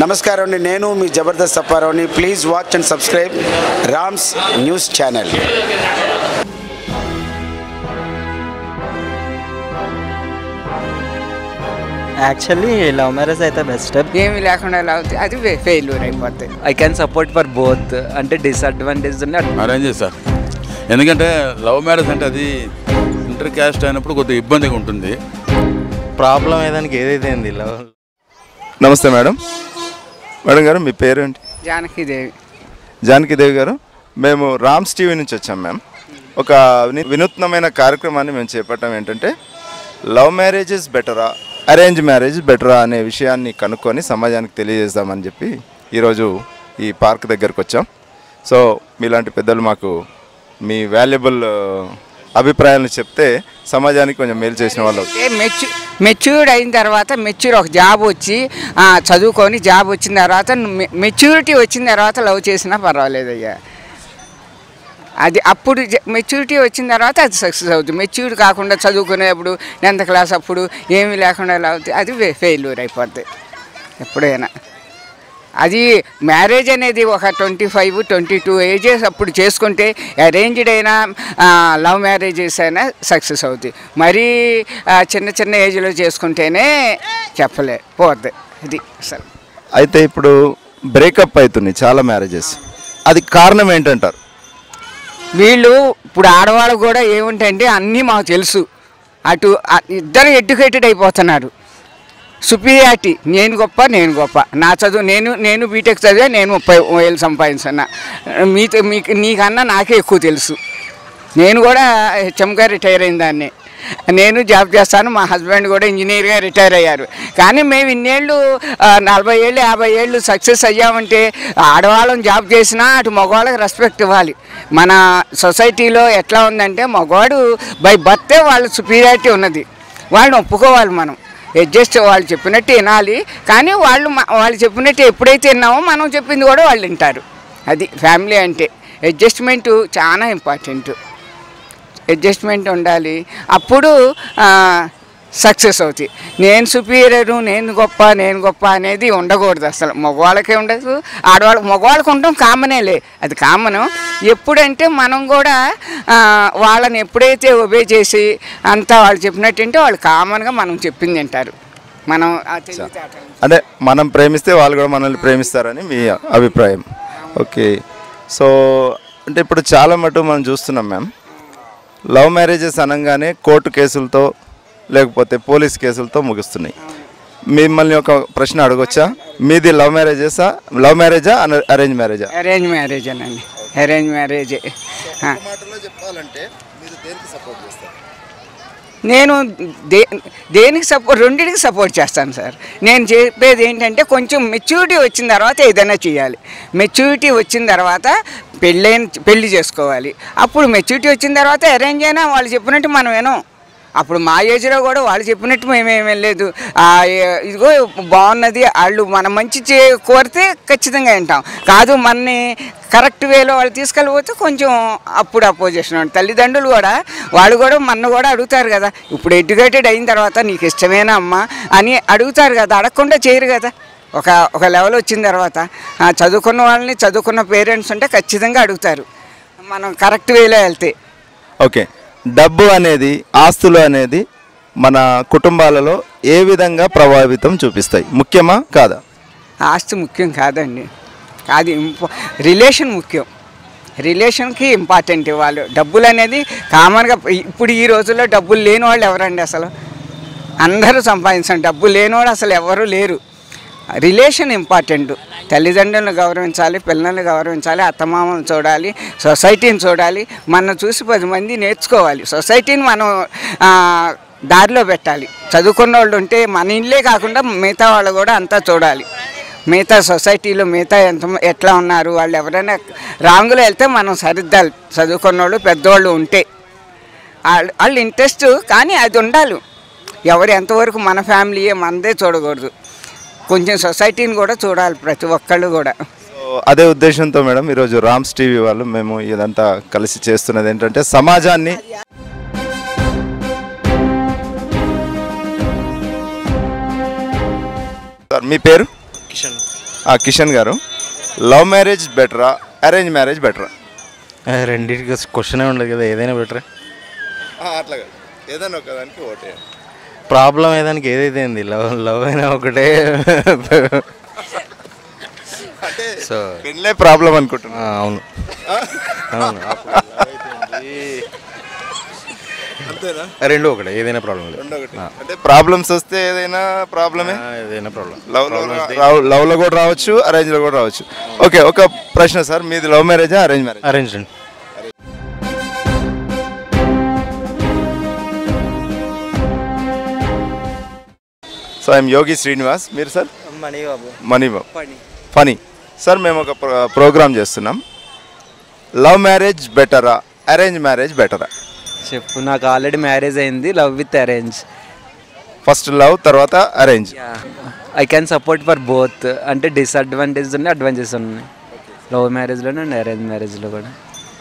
నమస్కారం అండి, నేను మీ జబర్దస్త్ అప్పారావుని. Please watch and subscribe Rams news channel. Actually love marriage అయితే బెస్ట్. ఏమి లేకుండా ఎలా అవుతుంది, అది ఫెయిల్యూర్ అయిపోతుంది. I can support for both. అంటే డిసడ్వాంటేజ్ అరేంజ్ సార్, ఎందుకంటే లవ్ మ్యారేజ్ అంటే అది ఇంటర్ క్యాస్ట్ అయినప్పుడు కొద్దిగా ఇబ్బందిగా ఉంటుంది. ప్రాబ్లం ఏదానికి ఏదైతే ఉంది లవ్. నమస్తే మేడం. మేడం గారు మీ పేరేంటి? జానకీదేవి. జానకీదేవి గారు, మేము రామ్స్ టీవీ నుంచి వచ్చాం మ్యామ్. ఒక వినూత్నమైన కార్యక్రమాన్ని మేము చేపట్టాం. ఏంటంటే లవ్ మ్యారేజెస్ బెటరా, అరేంజ్ మ్యారేజ్ బెటరా అనే విషయాన్ని కనుక్కొని సమాజానికి తెలియజేద్దామని చెప్పి ఈరోజు ఈ పార్క్ దగ్గరకు వచ్చాం. సో మీలాంటి పెద్దలు మాకు మీ వాల్యుబుల్ అభిప్రాయాలను చెప్తే సమాజానికి కొంచెం మేలు చేసిన వాళ్ళు. మెచ్యూర్డ్ అయిన తర్వాత ఒక జాబ్ వచ్చి చదువుకొని జాబ్ వచ్చిన తర్వాత మెచ్యూరిటీ వచ్చిన తర్వాత లవ్ చేసినా పర్వాలేదు అయ్యా. అది అప్పుడు మెచ్యూరిటీ వచ్చిన తర్వాత అది సక్సెస్ అవుతుంది. మెచ్యూర్ కాకుండా చదువుకునేప్పుడు 10th క్లాస్ అప్పుడు ఏమీ లేకుండా ఎలా అవుతుంది, అది ఫెయిల్యూర్ అయిపోద్ది ఎప్పుడైనా. అది మ్యారేజ్ అనేది ఒక 25, 22 ఏజెస్ అప్పుడు చేసుకుంటే అరేంజ్డ్ అయినా లవ్ మ్యారేజెస్ అయినా సక్సెస్ అవుతాయి. మరీ చిన్న ఏజ్లో చేసుకుంటేనే పోద్ది అది అసలు. అయితే ఇప్పుడు బ్రేకప్ అవుతున్నాయి చాలా మ్యారేజెస్, అది కారణం ఏంటంటారు? వీళ్ళు ఇప్పుడు ఆడవాళ్ళు కూడా ఏముంటాయంటే అన్నీ మాకు తెలుసు, అటు ఇద్దరు ఎడ్యుకేటెడ్ అయిపోతున్నారు. సుపీరియారిటీ, నేను గొప్ప, నా చదువు నేను బీటెక్ చదివా, నేను 30,000 సంపాదించన్నా, నీకన్నా నాకే ఎక్కువ తెలుసు. నేను కూడా హెచ్ఎంగా రిటైర్ అయిన దాన్ని, నేను జాబ్ చేస్తాను. మా హస్బెండ్ కూడా ఇంజనీర్గా రిటైర్ అయ్యారు. కానీ మేము ఇన్నేళ్ళు 40 ఏళ్ళు 50 ఏళ్ళు సక్సెస్ అయ్యామంటే ఆడవాళ్ళని జాబ్ చేసినా అటు మగవాళ్ళకి రెస్పెక్ట్ ఇవ్వాలి. మన సొసైటీలో ఎట్లా ఉందంటే మగవాడు బై బర్తే వాళ్ళ సుపీరియారిటీ ఉన్నది, వాళ్ళని ఒప్పుకోవాలి. మనం అడ్జస్ట్ వాళ్ళు చెప్పినట్టు వినాలి. కానీ వాళ్ళు చెప్పినట్టు ఎప్పుడైతే విన్నామో మనం చెప్పింది కూడా వాళ్ళు వింటారు. అది ఫ్యామిలీ అంటే. అడ్జస్ట్మెంటు చాలా ఇంపార్టెంట్. అడ్జస్ట్మెంట్ ఉండాలి, అప్పుడు సక్సెస్ అవుతాయి. నేను సుపీరియరు, నేను గొప్ప అనేది ఉండకూడదు అసలు. మగవాళ్ళకే ఉండదు, మగవాళ్ళకి ఉండడం కామనేలే, అది కామను. ఎప్పుడంటే మనం కూడా వాళ్ళని ఎప్పుడైతే ఒబే చేసి అంతా వాళ్ళు చెప్పినట్టుంటే వాళ్ళు కామన్గా మనం చెప్పింది వింటారు. మనం అంటే మనం ప్రేమిస్తే వాళ్ళు కూడా మనల్ని ప్రేమిస్తారని మీ అభిప్రాయం. ఓకే. సో అంటే ఇప్పుడు చాలా మటుకు మనం చూస్తున్నాం మ్యామ్, లవ్ మ్యారేజెస్ అనగానే కోర్టు కేసులతో లేకపోతే పోలీస్ కేసులతో ముగుస్తున్నాయి. మిమ్మల్ని ఒక ప్రశ్న అడగొచ్చా? మీది లవ్ మ్యారేజా, అరేంజ్ మ్యారేజా? అరేంజ్ మ్యారేజ్ అనండి, అరేంజ్ మ్యారేజే. నేను దేనికి సపోర్ట్, రెండింటికి సపోర్ట్ చేస్తాను సార్. నేను చెప్పేది ఏంటంటే కొంచెం మెచ్యూరిటీ వచ్చిన తర్వాత ఏదైనా చేయాలి. మెచ్యూరిటీ వచ్చిన తర్వాత పెళ్ళి చేసుకోవాలి. అప్పుడు మెచ్యూరిటీ వచ్చిన తర్వాత అరేంజ్ అయినా వాళ్ళు చెప్పినట్టు మనం వినం. అప్పుడు మా ఏజ్లో కూడా వాళ్ళు చెప్పినట్టు మేమేం లేదు, ఇదిగో బాగున్నది, వాళ్ళు మన మంచి కోరితే ఖచ్చితంగా వింటాం. కాదు మనని కరెక్ట్ వేలో వాళ్ళు తీసుకెళ్ళిపోతే కొంచెం అప్పుడు అపోజిషన్. తల్లిదండ్రులు కూడా వాళ్ళు కూడా మన కూడా అడుగుతారు కదా, ఇప్పుడు ఎడ్యుకేటెడ్ అయిన తర్వాత నీకు ఇష్టమేనా అమ్మా అని అడుగుతారు కదా, అడగకుండా చేయరు కదా. ఒక లెవెల్ వచ్చిన తర్వాత చదువుకున్న వాళ్ళని, చదువుకున్న పేరెంట్స్ ఉంటే ఖచ్చితంగా అడుగుతారు మనం కరెక్ట్ వేలో వెళ్తే. ఓకే. డబ్బు అనేది, ఆస్తులు అనేది మన కుటుంబాలలో ఏ విధంగా ప్రభావితం చూపిస్తాయి? ముఖ్యమా కాదా? ఆస్తి ముఖ్యం కాదండి, అది రిలేషన్ ముఖ్యం. రిలేషన్కి ఇంపార్టెంట్ ఇవ్వాలి. డబ్బులు అనేది కామన్గా ఇప్పుడు ఈ రోజుల్లో డబ్బులు లేని వాళ్ళు ఎవరండి అసలు? అందరూ సంపాదించండి, డబ్బులు లేనివాడు అసలు ఎవరు లేరు. Relation important. తల్లిదండ్రులను గౌరవించాలి, పిల్లల్ని గౌరవించాలి, అత్తమామలను చూడాలి, సొసైటీని చూడాలి. మనం చూసి 10 మంది నేర్చుకోవాలి. సొసైటీని మనం దారిలో పెట్టాలి. చదువుకున్న వాళ్ళు ఉంటే మన ఇల్లే కాకుండా మిగతా వాళ్ళు కూడా అంతా చూడాలి. మిగతా సొసైటీలో ఎట్లా ఉన్నారు, వాళ్ళు ఎవరైనా రాంగులో వెళ్తే మనం సరిద్దాలి. చదువుకున్న వాళ్ళు పెద్దవాళ్ళు ఉంటే వాళ్ళు ఇంట్రెస్ట్, కానీ అది ఉండాలి. ఎవరు ఎంతవరకు మన ఫ్యామిలీయే మనదే చూడకూడదు, కొంచెం సొసైటీని కూడా చూడాలి ప్రతి ఒక్కళ్ళు కూడా. అదే ఉద్దేశంతో మేడం ఈరోజు రామ్స్ టీవీ వాళ్ళు మేము ఇదంతా కలిసి చేస్తున్నది ఏంటంటే సమాజాన్ని. మీ పేరు? కిషన్. కిషన్ గారు, లవ్ మ్యారేజ్ బెటరా అరేంజ్ మ్యారేజ్ బెటరా? రెండింటికి క్వశ్చనే ఉండదు కదా, ఏదైనా బెటర్. అట్లా ఏదైనా ఒకదానికి ఓటే. ప్రాబ్లం ఏదానికి ఏదైతే ఏంది, లవ్ అయినా ఒకటే. అంటే సో పెళ్ళే ప్రాబ్లం అనుకుంటున్నా. అవును అవును, అంతేనా? రెండు ఒకటే, ఏదైనా ప్రాబ్లం లేదు. అంటే ప్రాబ్లమ్స్ వస్తే ఏదైనా ప్రాబ్లమే. ఏదైనా ప్రాబ్లం లవ్లో కూడా రావచ్చు, అరేంజ్లో కూడా రావచ్చు. ఓకే, ఒక ప్రశ్న సార్, మీది లవ్ మ్యారేజా అరేంజ్ మ్యారేజ్? అరేంజ్ అండి. So I'm Yogi Srinivas. మీరు సార్? మణిబాబు. మణిబాబు. ఫనీ సార్, మేము ఒక ప్రోగ్రామ్ చేస్తున్నాం. లవ్ మ్యారేజ్ బెటరా అరేంజ్ మ్యారేజ్ బెటరా? చెప్పు. నాకు ఆల్రెడీ మ్యారేజ్ అయింది, love with arrange. First love తర్వాత arrange. I can support for both. అంటే డిసడ్వాంటేజెస్ ఉన్నాయి, అడ్వాంటేజెస్ ఉన్నాయి, లవ్ మ్యారేజ్లోనే అండ్ అరేంజ్ మ్యారేజ్లో కూడా.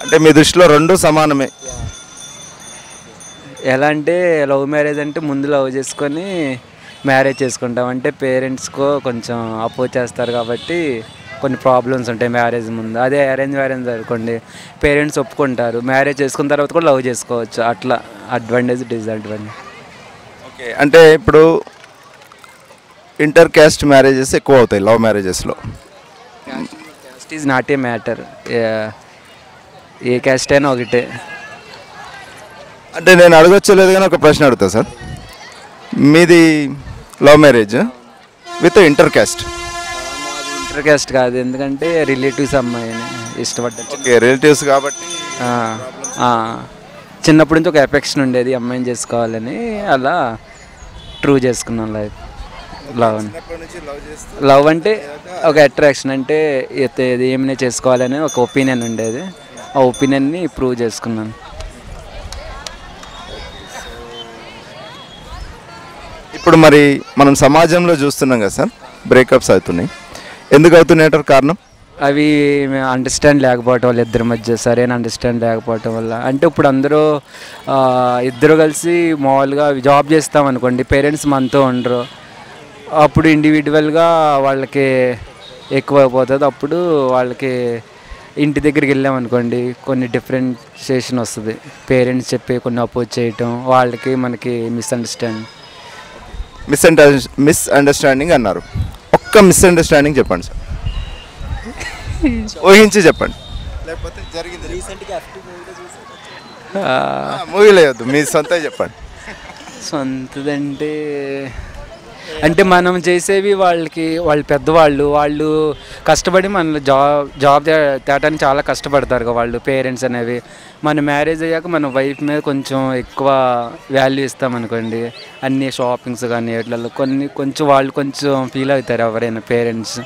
అంటే మీ దృష్టిలో రెండు సమానమే? ఎలా అంటే లవ్ మ్యారేజ్ అంటే ముందు లవ్ చేసుకొని మ్యారేజ్ చేసుకుంటాం, అంటే పేరెంట్స్కో కొంచెం అపోజ్ చేస్తారు కాబట్టి కొన్ని ప్రాబ్లమ్స్ ఉంటాయి మ్యారేజ్ ముందు. అదే అరేంజ్ మ్యారేజ్ అనుకోండి, పేరెంట్స్ ఒప్పుకుంటారు, మ్యారేజ్ చేసుకున్న తర్వాత కూడా లవ్ చేసుకోవచ్చు. అట్లా అడ్వాంటేజ్ డిసడ్వాంటేజ్. ఓకే, అంటే ఇప్పుడు ఇంటర్ క్యాస్ట్ మ్యారేజెస్ ఎక్కువ అవుతాయి లవ్ మ్యారేజెస్లో. Caste is not a matter, a caste అయినా ఒకటే. అంటే నేను అడగొచ్చలేదు కానీ ఒక ప్రశ్న అడుగుతా సార్. మీది love marriage with inter caste? Inter caste కాదు, ఎందుకంటే రిలేటివ్స్ అమ్మాయిని ఇష్టపడ్డాను. ఓకే, రిలేటివ్స్ కాబట్టి. చిన్నప్పటి నుంచి ఒక ఎఫెక్షన్ ఉండేది అమ్మాయిని చేసుకోవాలని, అలా ట్రూ చేసుకున్నాను లైఫ్. లవ్ అంటే ఒక అట్రాక్షన్, అంటే ఇది ఏమైనా చేసుకోవాలని ఒక ఒపీనియన్ ఉండేది, ఆ ఒపీనియన్ని ప్రూవ్ చేసుకున్నాను. ఇప్పుడు మరి మనం సమాజంలో చూస్తున్నాం కదా సార్, బ్రేకప్స్ అవుతున్నాయి. ఎందుకు అవుతున్నాయి అంటారు కారణం? అవి అండర్స్టాండ్ లేకపోవటం వల్ల, ఇద్దరి మధ్య సరైన అండర్స్టాండ్ లేకపోవటం వల్ల. అంటే ఇప్పుడు అందరూ ఇద్దరు కలిసి మామూలుగా జాబ్ చేస్తాం అనుకోండి, పేరెంట్స్ మనతో ఉండరు, అప్పుడు ఇండివిజువల్గా వాళ్ళకి ఎక్కువ అయిపోతుంది. అప్పుడు వాళ్ళకి ఇంటి దగ్గరికి వెళ్ళామనుకోండి కొన్ని డిఫరెన్షియేషన్ వస్తుంది, పేరెంట్స్ చెప్పి కొన్ని అపోజ్ చేయటం, వాళ్ళకి మనకి మిస్అండర్స్టాండింగ్ అన్నారు. ఒక్క మిస్అండర్స్టాండింగ్ చెప్పండి సార్, ఊహించి చెప్పండి. లేకపోతే జరిగింది మూవీ లేదు, మీ సొంత చెప్పండి. సొంతదంటే అంటే మనం చేసేవి వాళ్ళు పెద్దవాళ్ళు, వాళ్ళు కష్టపడి మన జాబ్ తేటానికి చాలా కష్టపడతారు వాళ్ళు పేరెంట్స్ అనేవి. మన మ్యారేజ్ అయ్యాక మన వైఫ్ మీద కొంచెం ఎక్కువ వాల్యూ ఇస్తామనుకోండి, అన్ని షాపింగ్స్ కానీ వీటిలలో కొంచెం వాళ్ళు కొంచెం ఫీల్ అవుతారు ఎవరైనా పేరెంట్స్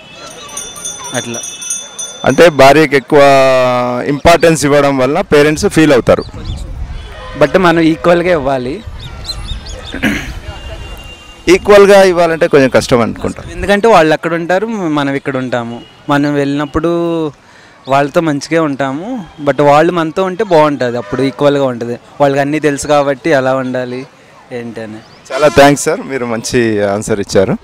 అట్లా. అంటే భార్యకి ఎక్కువ ఇంపార్టెన్స్ ఇవ్వడం వల్ల పేరెంట్స్ ఫీల్ అవుతారు. బట్ మనం ఈక్వల్గా ఇవ్వాలి. ఈక్వల్గా ఇవ్వాలంటే కొంచెం కష్టం అనుకుంటాం, ఎందుకంటే వాళ్ళు అక్కడ ఉంటారు, మనం ఇక్కడ ఉంటాము. మనం వెళ్ళినప్పుడు వాళ్ళతో మంచిగా ఉంటాము, బట్ వాళ్ళు మనతో ఉంటే బాగుంటుంది, అప్పుడు ఈక్వల్గా ఉంటుంది. వాళ్ళకి అన్నీ తెలుసు కాబట్టి ఎలా ఉండాలి ఏంటని. చాలా థ్యాంక్స్ సార్, మీరు మంచి ఆన్సర్ ఇచ్చారు.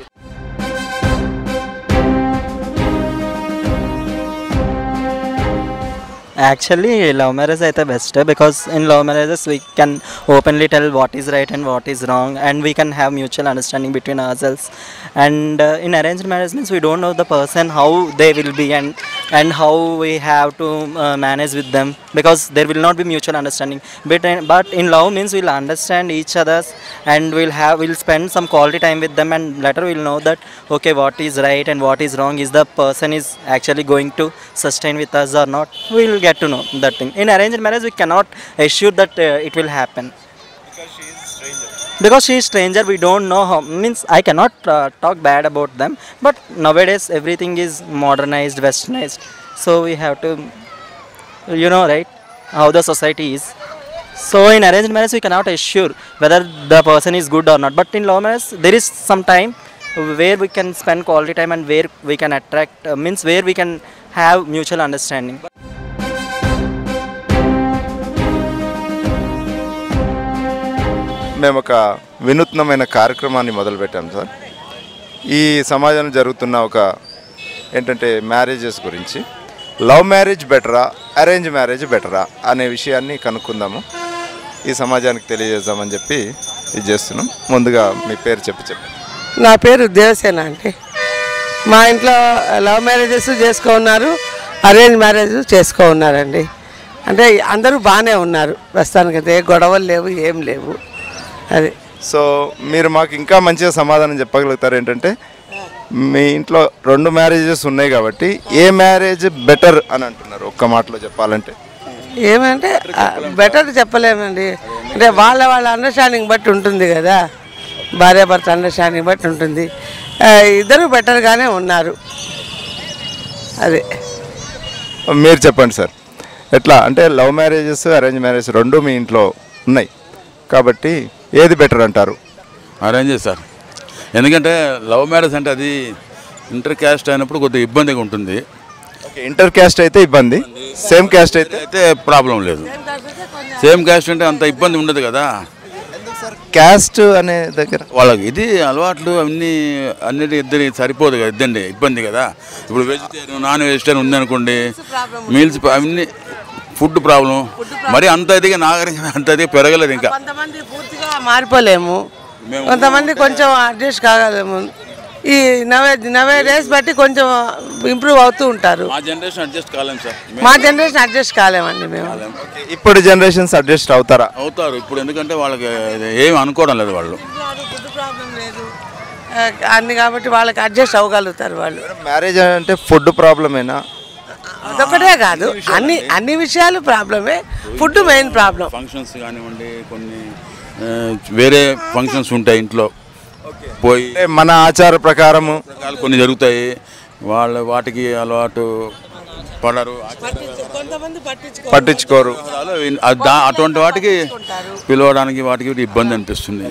Actually, love marriage is the best because in love marriages we can openly tell what is right and what is wrong, and we can have mutual understanding between ourselves. And in arranged marriage means we don't know the person how they will be and how we have to manage with them, because there will not be mutual understanding. But in love means we'll understand each others and we'll spend some quality time with them, and later we'll know that okay, what is right and what is wrong, is the person is actually going to sustain with us or not. We'll get to know that thing. In arranged marriage we cannot assure that it will happen because she is stranger. We don't know how, means I cannot talk bad about them, but nowadays everything is modernized, westernized, so we have to, you know, right, how the society is. So in arranged marriage we cannot assure whether the person is good or not, but in love marriage there is some time where we can spend quality time and where we can attract means where we can have mutual understanding. మేము ఒక వినూత్నమైన కార్యక్రమాన్ని మొదలుపెట్టాం sir. ఈ సమాజంలో జరుగుతున్న ఒక ఏంటంటే మ్యారేజెస్ గురించి. లవ్ మ్యారేజ్ బెటరా, అరేంజ్ మ్యారేజ్ బెటరా అనే విషయాన్ని కనుక్కుందాము, ఈ సమాజానికి తెలియజేద్దామని చెప్పి ఇది చేస్తున్నాం. ముందుగా మీ పేరు చెప్పండి. నా పేరు దేవసేన అండి. మా ఇంట్లో లవ్ మ్యారేజెస్ చేసుకున్నారు, అరేంజ్ మ్యారేజ్ చేసుకున్నారండి. అంటే అందరూ బాగానే ఉన్నారు ప్రస్తుతానికైతే, ఏ గొడవలు లేవు, ఏం లేవు. అది సో మీరు మాకు ఇంకా మంచిగా సమాధానం చెప్పగలుగుతారు. ఏంటంటే మీ ఇంట్లో 2 మ్యారేజెస్ ఉన్నాయి కాబట్టి ఏ మ్యారేజ్ బెటర్ అని అంటున్నారు ఒక్క మాటలో చెప్పాలంటే? ఏమంటే బెటర్ చెప్పలేమండి. అంటే వాళ్ళ అండర్స్టాండింగ్ బట్టి ఉంటుంది కదా, భార్యాభర్త అండర్స్టాండింగ్ బట్టి ఉంటుంది. ఇద్దరు బెటర్గానే ఉన్నారు. అదే మీరు చెప్పండి సార్, ఎట్లా అంటే లవ్ మ్యారేజెస్ అరేంజ్ మ్యారేజ్ 2 మీ ఇంట్లో ఉన్నాయి కాబట్టి ఏది బెటర్ అంటారు? Arrange sir. ఎందుకంటే లవ్ మ్యారేజ్ అంటే అది ఇంటర్ క్యాస్ట్ అయినప్పుడు కొద్దిగా ఇబ్బందిగా ఉంటుంది. ఓకే, ఇంటర్ క్యాస్ట్ అయితే ఇబ్బంది, సేమ్ క్యాస్ట్ అయితే ప్రాబ్లం లేదు. సేమ్ క్యాస్ట్ అంటే అంత ఇబ్బంది ఉండదు కదా. క్యాస్ట్ అనే దగ్గర వాళ్ళకి ఇది అలవాట్లు అన్నిటి ఇద్దరి సరిపోదు కదా, ఇద్దండి ఇబ్బంది కదా. ఇప్పుడు వెజిటేరియన్ నాన్ వెజిటేరియన్ ఉందనుకోండి, మీల్స్ అన్నీ ఫుడ్ ప్రాబ్లం మరి అంత ఇదిగా నాగరికంగా అంత ఇదిగా పెరగలేదు. ఇంకా కొంతమంది పూర్తిగా మారిపోలేము, కొంతమంది కొంచెం అడ్జస్ట్ కాగలేము. ఈ నవే డేస్ బట్టి కొంచెం ఇంప్రూవ్ అవుతూ ఉంటారు. మా జనరేషన్ అడ్జస్ట్ కాలేము సార్. మా జనరేషన్ అడ్జస్ట్ కాలేమండి మేము. ఇప్పుడు జనరేషన్స్ అడ్జస్ట్ అవుతారు ఇప్పుడు, ఎందుకంటే వాళ్ళకి ఏమి అనుకోవడం లేదు వాళ్ళు. ఫుడ్ ప్రాబ్లం లేదు అన్ని కాబట్టి వాళ్ళకి అడ్జస్ట్ అవ్వగలుగుతారు వాళ్ళు. మ్యారేజ్ అంటే ఫుడ్ ప్రాబ్లమేనా? అదొకటే కాదు, అన్ని విషయాలు ప్రాబ్లమే. Food main problem. ఫంక్షన్స్ కానివ్వండి, కొన్ని వేరే ఫంక్షన్స్ ఉంటాయి ఇంట్లో పోయి, మన ఆచార ప్రకారము కొన్ని జరుగుతాయి, వాటికి అలవాటు పడరు, పట్టించుకోరు. అటువంటి వాటికి పిలవడానికి వాటికి ఇబ్బంది అనిపిస్తుంది.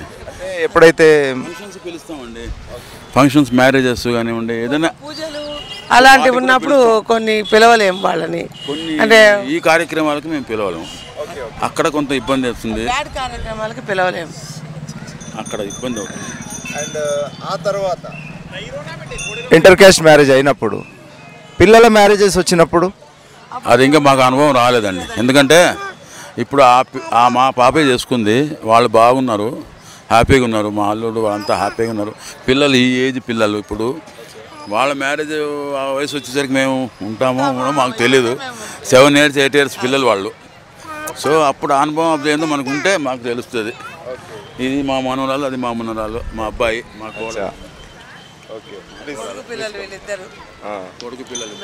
ఎప్పుడైతే ఫంక్షన్స్ పిలుస్తామండి, ఫంక్షన్స్ మ్యారేజెస్ కానివ్వండి, ఏదైనా అలాంటివి ఉన్నప్పుడు కొన్ని పిలవలేము వాళ్ళని. అంటే ఈ కార్యక్రమాలకు మేము పిలవలేము, అక్కడ కొంత ఇబ్బంది అవుతుంది. కార్యక్రమాలకి పిలవలేము, అక్కడ ఇబ్బంది అవుతుంది. అండ్ ఆ తర్వాత ఇంటర్ క్యాస్ట్ మ్యారేజ్ అయినప్పుడు, పిల్లల మ్యారేజెస్ వచ్చినప్పుడు అది ఇంకా మాకు అనుభవం రాలేదండి. ఎందుకంటే ఇప్పుడు మా పాపే చేసుకుంది, వాళ్ళు బాగున్నారు, హ్యాపీగా ఉన్నారు, మా అల్లుడు వాళ్ళంతా హ్యాపీగా ఉన్నారు. పిల్లలు ఈ ఏజ్ పిల్లలు ఇప్పుడు వాళ్ళ మ్యారేజ్ వయసు వచ్చేసరికి మేము ఉంటామో మాకు తెలియదు. 7 years 8 years పిల్లలు వాళ్ళు. సో అప్పుడు అనుభవం అది ఏందో మనకు ఉంటే మాకు తెలుస్తుంది. ఇది మా మనవరాలు, అది మా మనవరాలు, మా అబ్బాయి, మా కోడలు, కొడుకు పిల్లలు.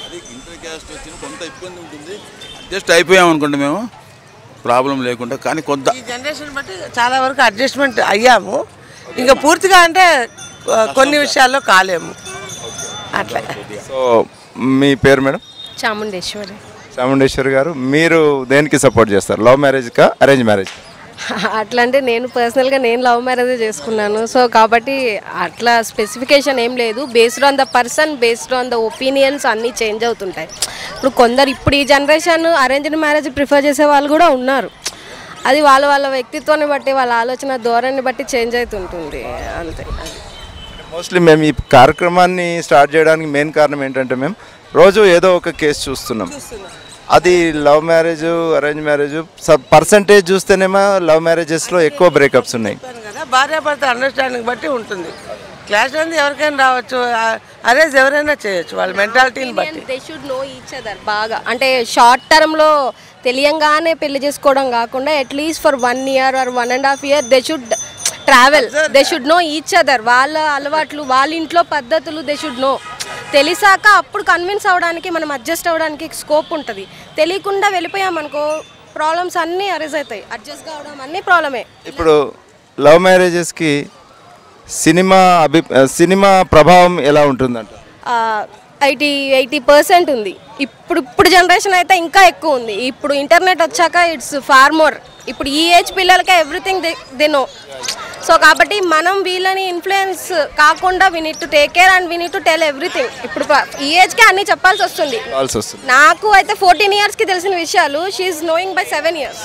అది ఇంటర్ క్యాస్ట్ వచ్చిన కొంత ఇబ్బంది ఉంటుంది. అడ్జస్ట్ అయిపోయాం అనుకోండి మేము, ప్రాబ్లం లేకుండా. కానీ కొంత జనరేషన్ బట్టి చాలా వరకు అడ్జస్ట్మెంట్ అయ్యాము. ఇంకా పూర్తిగా అంటే కొన్ని విషయాల్లో కాలేము అట్లా. సో మీ పేరు మేడం? చాముండేశ్వరి. చాముండేశ్వరి గారు, మీరు దేనికి సపోర్ట్ చేస్తారు, లవ్ మ్యారేజ్కా అరేంజ్ మ్యారేజ్? అట్లా అంటే నేను పర్సనల్గా నేను లవ్ మ్యారేజ్ చేసుకున్నాను. సో కాబట్టి అట్లా స్పెసిఫికేషన్ ఏం లేదు. Based on the person, based on the opinions అన్నీ చేంజ్ అవుతుంటాయి. ఇప్పుడు ఈ జనరేషన్ అరేంజ్డ్ మ్యారేజ్ ప్రిఫర్ చేసే వాళ్ళు కూడా ఉన్నారు. అది వాళ్ళ వ్యక్తిత్వాన్ని బట్టి, వాళ్ళ ఆలోచన ధోరణిని బట్టి చేంజ్ అవుతుంటుంది, అంతే. మోస్ట్లీ మేము ఈ కార్యక్రమాన్ని స్టార్ట్ చేయడానికి మెయిన్ కారణం ఏంటంటే, మేము రోజు ఏదో ఒక కేసు చూస్తున్నాం. అది love marriage arrange marriage percentage చూస్తేనేమో లవ్ మ్యారేజెస్లో ఎక్కువ బ్రేకప్స్ ఉన్నాయి కదా. భార్యాభర్త అండర్స్టాండింగ్ బట్టి ఉంటుంది. క్లాష్ అనేది ఎవరికైనా రావచ్చు, అరేంజ్ ఎవరైనా చేయొచ్చు, వాళ్ళ మెంటాలిటీని బట్టి. They should know each other బాగా. అంటే షార్ట్ టర్మ్లో తెలియంగానే పెళ్లి చేసుకోవడం కాకుండా at least for 1 year or 1.5 years they should travel. They should know each other. వాళ్ళ అలవాట్లు, వాళ్ళ ఇంట్లో పద్ధతులు దే షుడ్ నో. తెలిసాక అప్పుడు కన్విన్స్ అవ్వడానికి, మనం అడ్జస్ట్ అవ్వడానికి స్కోప్ ఉంటుంది. తెలియకుండా వెళ్ళిపోయామనుకో ప్రాబ్లమ్స్ అన్నీ అరేజ్ అవుతాయి. అడ్జస్ట్ కావడం అన్నీ ప్రాబ్లమే. ఇప్పుడు లవ్ మ్యారేజెస్కి సినిమా ప్రభావం ఎలా ఉంటుందంట? 80% ఉంది. ఇప్పుడు జనరేషన్ అయితే ఇంకా ఎక్కువ ఉంది. ఇప్పుడు ఇంటర్నెట్ వచ్చాక ఇట్స్ ఫార్ మోర్. ఇప్పుడు ఈ ఏజ్ పిల్లలకే ఎవ్రీథింగ్ దే నో. సో కాబట్టి మనం వీళ్ళని ఇన్ఫ్లుయెన్స్ కాకుండా we need to take care and we need to tell everything. ఇప్పుడు ఈ ఏజ్కే అన్నీ చెప్పాల్సి వస్తుంది. నాకు అయితే 14 yearsకి తెలిసిన విషయాలు she is knowing by 7 years.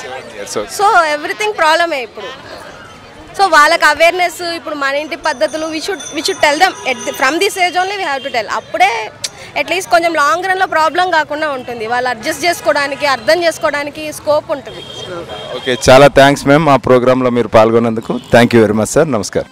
So everything ప్రాబ్లమే ఇప్పుడు. సో వాళ్ళకి అవేర్నెస్ ఇప్పుడు మన ఇంటి పద్ధతులు we should tell them from this age only we have to tell. అప్పుడే అట్లీస్ట్ కొంచెం లాంగ్ రన్లో ప్రాబ్లం కాకుండా ఉంటుంది, వాళ్ళు అడ్జస్ట్ చేసుకోవడానికి అర్థం చేసుకోవడానికి స్కోప్ ఉంటుంది. ఓకే, చాలా థ్యాంక్స్ మ్యామ్ మా ప్రోగ్రాంలో మీరు పాల్గొన్నందుకు. Thank you very much sir. నమస్కారం.